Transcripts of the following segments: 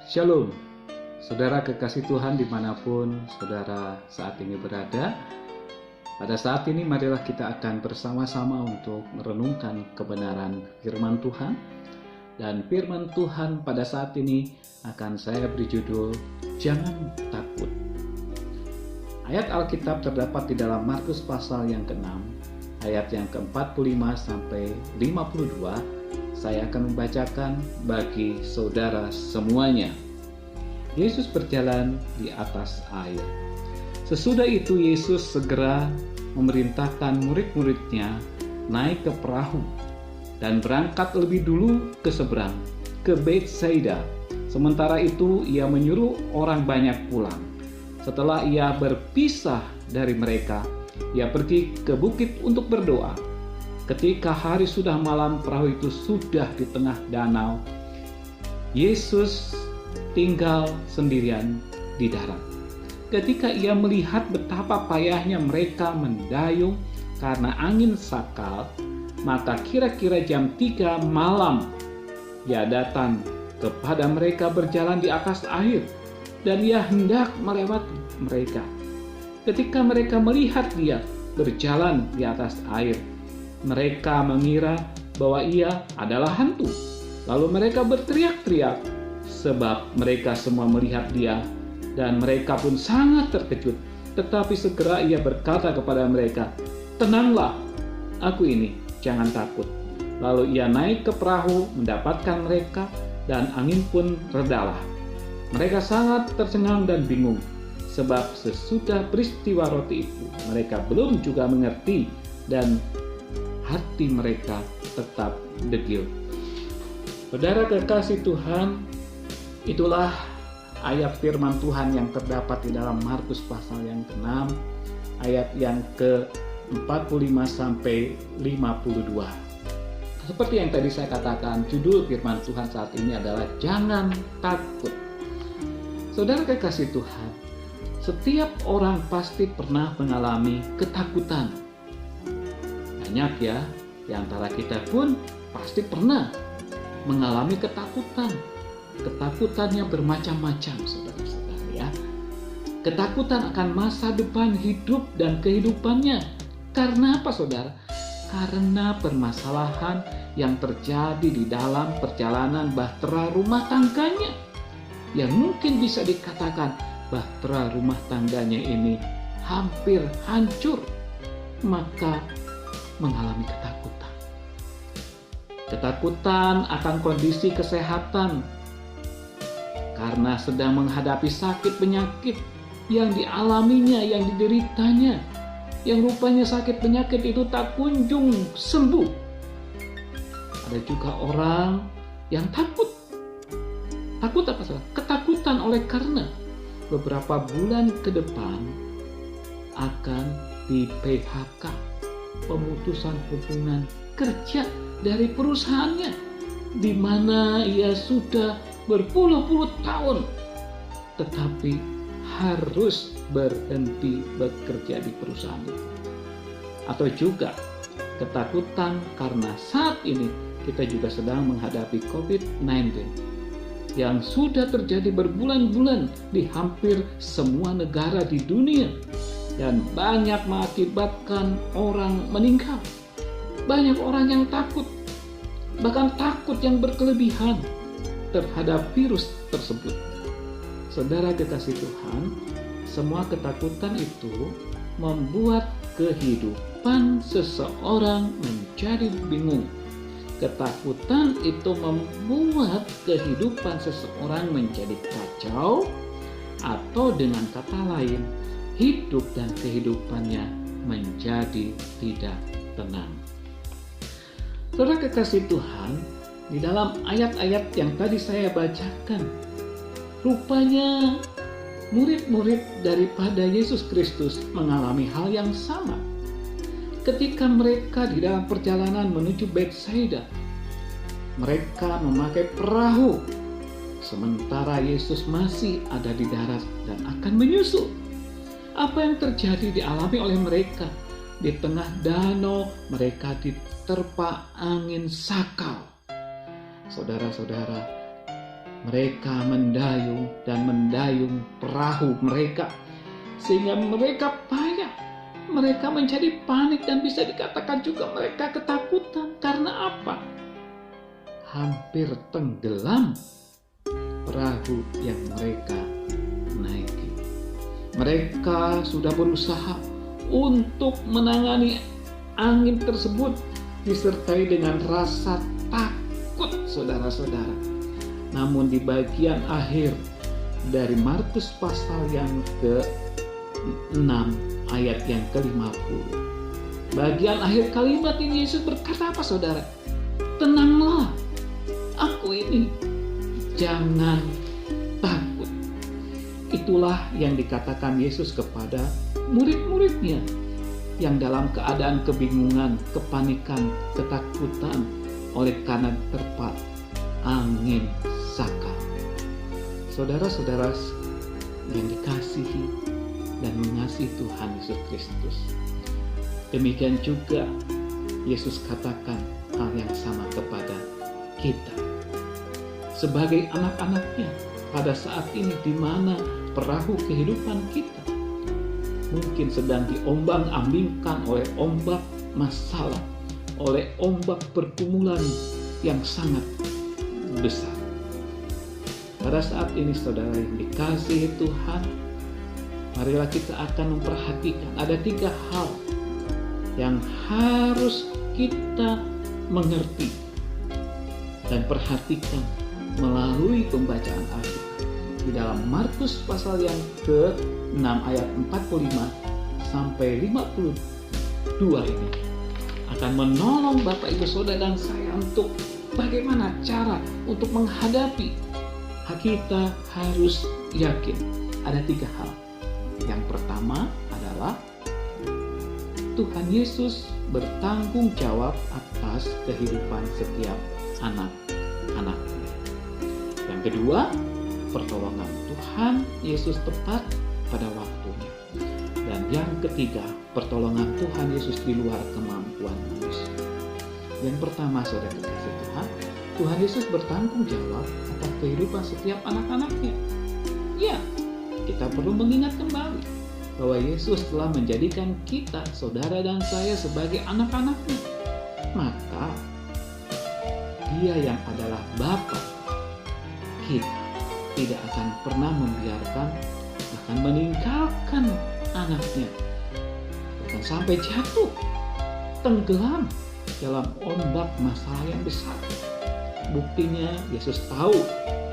Shalom, saudara kekasih Tuhan dimanapun saudara saat ini berada. Pada saat ini marilah kita akan bersama-sama untuk merenungkan kebenaran firman Tuhan. Dan firman Tuhan pada saat ini akan saya beri judul Jangan Takut. Ayat Alkitab terdapat di dalam Markus pasal yang ke-6, ayat yang ke-45 sampai 52. Saya akan membacakan bagi saudara semuanya. Yesus berjalan di atas air. Sesudah itu Yesus segera memerintahkan murid-muridnya naik ke perahu dan berangkat lebih dulu ke seberang, ke Betsaida. Sementara itu ia menyuruh orang banyak pulang. Setelah ia berpisah dari mereka, ia pergi ke bukit untuk berdoa. Ketika hari sudah malam, perahu itu sudah di tengah danau. Yesus tinggal sendirian di darat. Ketika ia melihat betapa payahnya mereka mendayung karena angin sakal, maka kira-kira jam 3 malam ia datang kepada mereka berjalan di atas air, dan ia hendak melewati mereka. Ketika mereka melihat dia berjalan di atas air, mereka mengira bahwa ia adalah hantu. Lalu mereka berteriak-teriak sebab mereka semua melihat dia, dan mereka pun sangat terkejut. Tetapi segera ia berkata kepada mereka, "Tenanglah, aku ini, jangan takut." Lalu ia naik ke perahu mendapatkan mereka, dan angin pun redalah. Mereka sangat tercengang dan bingung, sebab sesudah peristiwa roti itu mereka belum juga mengerti, dan hati mereka tetap degil. Saudara kekasih Tuhan, itulah ayat firman Tuhan yang terdapat di dalam Markus pasal yang ke-6, ayat yang ke-45 sampai 52. Seperti yang tadi saya katakan, judul firman Tuhan saat ini adalah Jangan Takut. Saudara kekasih Tuhan, setiap orang pasti pernah mengalami ketakutan. Banyak ya, di antara kita pun pasti pernah mengalami ketakutan. Ketakutannya bermacam-macam, saudara-saudara ya. Ketakutan akan masa depan hidup dan kehidupannya. Karena apa, saudara? Karena permasalahan yang terjadi di dalam perjalanan bahtera rumah tangganya. Yang mungkin bisa dikatakan bahtera rumah tangganya ini hampir hancur. Maka mengalami ketakutan. Ketakutan akan kondisi kesehatan karena sedang menghadapi sakit penyakit yang dialaminya, yang dideritanya, yang rupanya sakit penyakit itu tak kunjung sembuh. Ada juga orang yang takut. Takut apa salah? Ketakutan oleh karena beberapa bulan ke depan akan di PHK, pemutusan hubungan kerja dari perusahaannya, di mana ia sudah berpuluh-puluh tahun tetapi harus berhenti bekerja di perusahaan itu. Atau juga ketakutan karena saat ini kita juga sedang menghadapi COVID-19 yang sudah terjadi berbulan-bulan di hampir semua negara di dunia, dan banyak mengakibatkan orang meninggal. Banyak orang yang takut, bahkan takut yang berkelebihan terhadap virus tersebut. Saudara kekasih Tuhan, semua ketakutan itu membuat kehidupan seseorang menjadi bingung. Ketakutan itu membuat kehidupan seseorang menjadi kacau, atau dengan kata lain, hidup dan kehidupannya menjadi tidak tenang. Saudara kekasih Tuhan, di dalam ayat-ayat yang tadi saya bacakan, rupanya murid-murid daripada Yesus Kristus mengalami hal yang sama. Ketika mereka di dalam perjalanan menuju Betsaida, mereka memakai perahu, sementara Yesus masih ada di darat dan akan menyusul. Apa yang terjadi dialami oleh mereka? Di tengah danau mereka diterpa angin sakal. Saudara-saudara, Mereka mendayung dan mendayung perahu mereka, sehingga mereka payah. Mereka menjadi panik dan bisa dikatakan juga mereka ketakutan. Karena apa? Hampir tenggelam perahu yang mereka naiki. Mereka sudah berusaha untuk menangani angin tersebut disertai dengan rasa takut, saudara-saudara. Namun di bagian akhir dari Markus pasal yang ke-6 ayat yang ke-50, bagian akhir kalimat ini Yesus berkata apa, saudara? Tenanglah, aku ini, jangan takut. Itulah yang dikatakan Yesus kepada murid-muridnya yang dalam keadaan kebingungan, kepanikan, ketakutan oleh karena terpa angin saka. Saudara-saudara yang dikasihi dan mengasihi Tuhan Yesus Kristus, demikian juga Yesus katakan hal yang sama kepada kita sebagai anak-anaknya pada saat ini, di mana perahu kehidupan kita mungkin sedang diombang-ambingkan oleh ombak masalah, oleh ombak pergumulan yang sangat besar. Pada saat ini, saudara yang dikasihi Tuhan, marilah kita akan memperhatikan ada 3 hal yang harus kita mengerti dan perhatikan melalui pembacaan Alkitab di dalam Markus pasal yang ke-6 ayat 45 sampai 52 ini akan menolong Bapak Ibu Saudara dan saya untuk bagaimana cara untuk menghadapi. Kita harus yakin ada 3 hal. Yang pertama adalah Tuhan Yesus bertanggung jawab atas kehidupan setiap anak-anaknya. Yang kedua, pertolongan Tuhan Yesus tepat pada waktunya. Dan yang ketiga, pertolongan Tuhan Yesus di luar kemampuan manusia. Yang pertama, saudara dikasih Tuhan Yesus bertanggung jawab atas kehidupan setiap anak-anaknya. Ya, kita perlu mengingat kembali bahwa Yesus telah menjadikan kita, saudara dan saya, sebagai anak-anaknya. Maka Dia yang adalah Bapa kita tidak akan pernah membiarkan, akan meninggalkan anaknya, bahkan sampai jatuh, tenggelam dalam ombak masalah yang besar. Buktinya Yesus tahu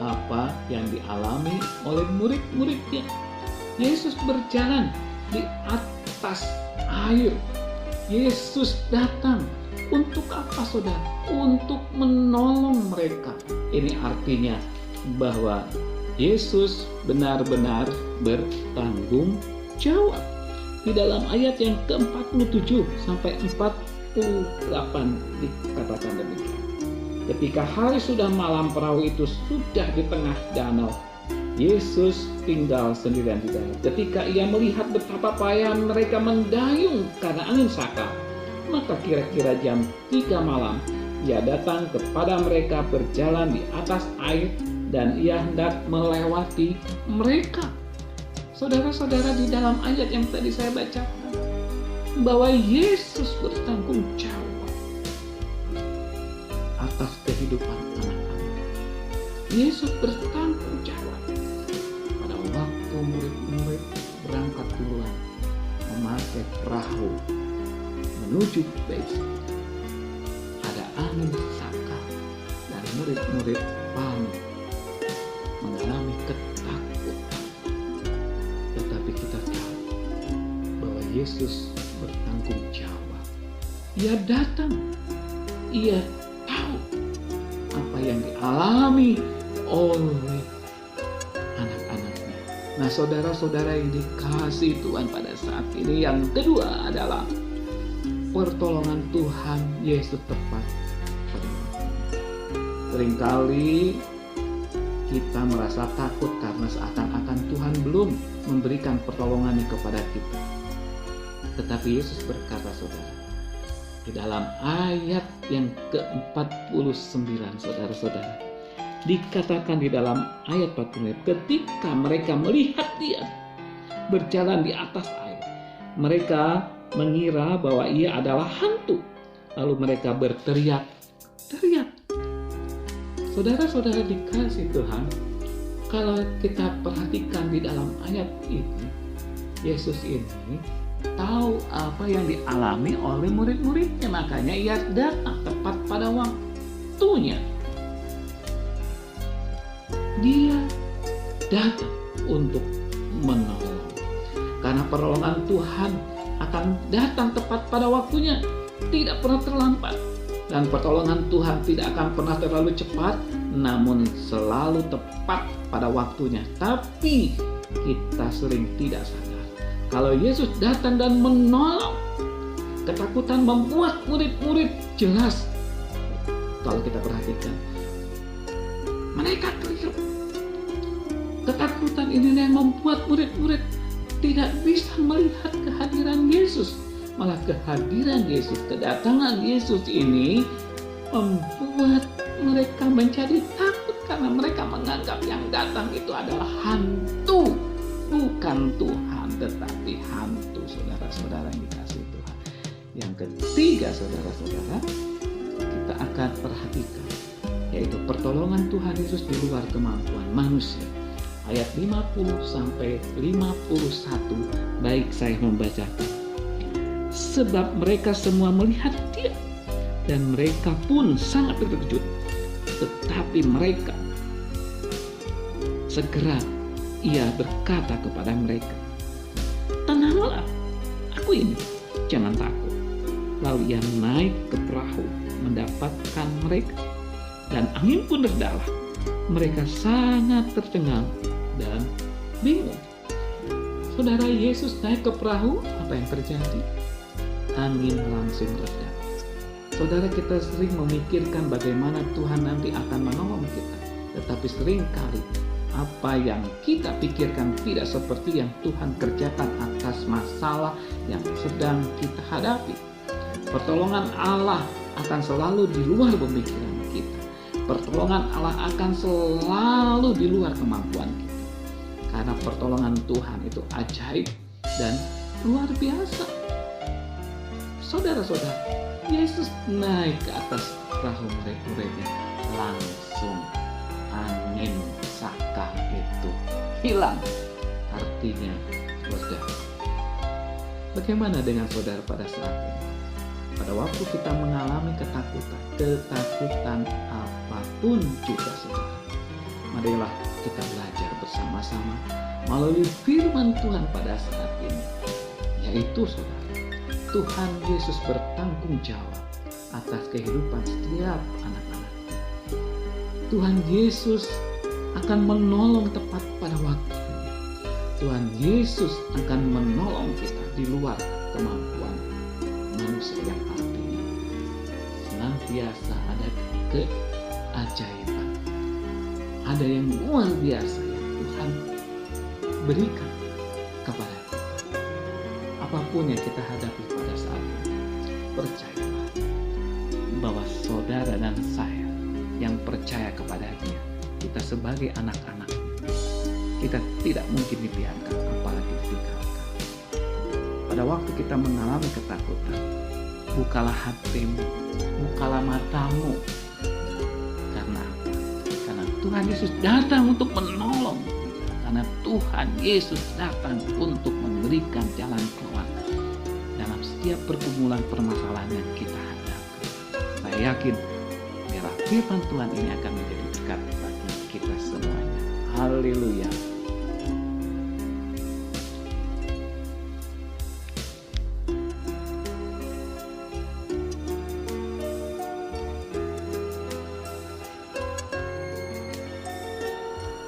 apa yang dialami oleh murid-muridnya. Yesus berjalan di atas air. Yesus datang untuk apa, saudara? Untuk menolong mereka. Ini artinya bahwa Yesus benar-benar bertanggung jawab. Di dalam ayat yang ke-47 sampai 48 dikatakan demikian. Ketika hari sudah malam, perahu itu sudah di tengah danau. Yesus tinggal sendirian di dalam. Ketika Ia melihat betapa payah mereka mendayung karena angin saka, maka kira-kira jam 3 malam Ia datang kepada mereka berjalan di atas air, dan Ia hendak melewati mereka. Saudara-saudara, di dalam ayat yang tadi saya bacakan, bahwa Yesus bertanggung jawab atas kehidupan anak-anak. Yesus bertanggung jawab. Pada waktu murid-murid berangkat duluan memakai perahu menuju Bethsaida, ada angin saka dan murid-murid panik, mengalami ketakutan. Tetapi kita tahu bahwa Yesus bertanggung jawab. Ia datang, Ia tahu apa yang dialami oleh anak-anaknya. Nah, saudara-saudara yang dikasihi Tuhan, pada saat ini yang kedua adalah pertolongan Tuhan Yesus tepat pada waktunya. Seringkali kita merasa takut karena seakan-akan Tuhan belum memberikan pertolongannya kepada kita. Tetapi Yesus berkata, saudara, di dalam ayat yang ke-49, saudara-saudara, Dikatakan di dalam ayat 40, ketika mereka melihat dia berjalan di atas air, mereka mengira bahwa ia adalah hantu. Lalu mereka berteriak-teriak. Saudara-saudara dikasih Tuhan, kalau kita perhatikan di dalam ayat ini, Yesus ini tahu apa yang dialami oleh murid-muridnya, makanya ia datang tepat pada waktunya. Dia datang untuk menolong, karena pertolongan Tuhan akan datang tepat pada waktunya, tidak pernah terlambat. Dan pertolongan Tuhan tidak akan pernah terlalu cepat, namun selalu tepat pada waktunya. Tapi kita sering tidak sadar, kalau Yesus datang dan menolong, ketakutan membuat murid-murid jelas. Kalau kita perhatikan, mereka keliru. Ketakutan ini yang membuat murid-murid tidak bisa melihat kehadiran Yesus. Malah kehadiran Yesus, kedatangan Yesus ini membuat mereka menjadi takut, karena mereka menganggap yang datang itu adalah hantu, bukan Tuhan, tetapi hantu. Saudara-saudara yang dikasihi Tuhan. Yang ketiga, saudara-saudara, kita akan perhatikan, yaitu pertolongan Tuhan Yesus di luar kemampuan manusia. Ayat 50 sampai 51, baik saya membacakan. Sebab mereka semua melihat dia, dan mereka pun sangat terkejut. Tetapi mereka segera ia berkata kepada mereka, tenanglah, aku ini, jangan takut. Lalu ia naik ke perahu mendapatkan mereka, dan angin pun redalah. Mereka sangat tercengang dan bingung. Saudara, Yesus naik ke perahu, apa yang terjadi? Angin langsung reda. Saudara, kita sering memikirkan bagaimana Tuhan nanti akan menolong kita, tetapi seringkali apa yang kita pikirkan tidak seperti yang Tuhan kerjakan atas masalah yang sedang kita hadapi. Pertolongan Allah akan selalu di luar pemikiran kita. Pertolongan Allah akan selalu di luar kemampuan kita. Karena pertolongan Tuhan itu ajaib dan luar biasa. Saudara-saudara, Yesus naik ke atas perahu murid-muridnya, langsung angin saka itu hilang. Artinya, saudara, bagaimana dengan saudara pada saat ini? Pada waktu kita mengalami ketakutan apapun juga, saudara, marilah kita belajar bersama-sama melalui firman Tuhan pada saat ini, yaitu saudara, Tuhan Yesus bertanggung jawab atas kehidupan setiap anak-anaknya. Tuhan Yesus akan menolong tepat pada waktunya. Tuhan Yesus akan menolong kita di luar kemampuan manusia, yang artinya senantiasa ada keajaiban. Ada yang luar biasa yang Tuhan berikan kepada kita. Apapun yang kita hadapi pada saat ini, percayalah bahwa saudara dan saya yang percaya kepada Dia, kita sebagai anak-anak, kita tidak mungkin dibiarkan, apalagi ditinggalkan. Pada waktu kita mengalami ketakutan, bukalah hatimu, bukalah matamu. Karena apa? Karena Tuhan Yesus datang untuk menolong. Karena Tuhan Yesus datang untuk memberikan jalan keluar dalam setiap pergumulan permasalahan yang kita hadapi. Saya yakin biarlah firman Tuhan ini akan menjadi berkat bagi kita semuanya. Haleluya.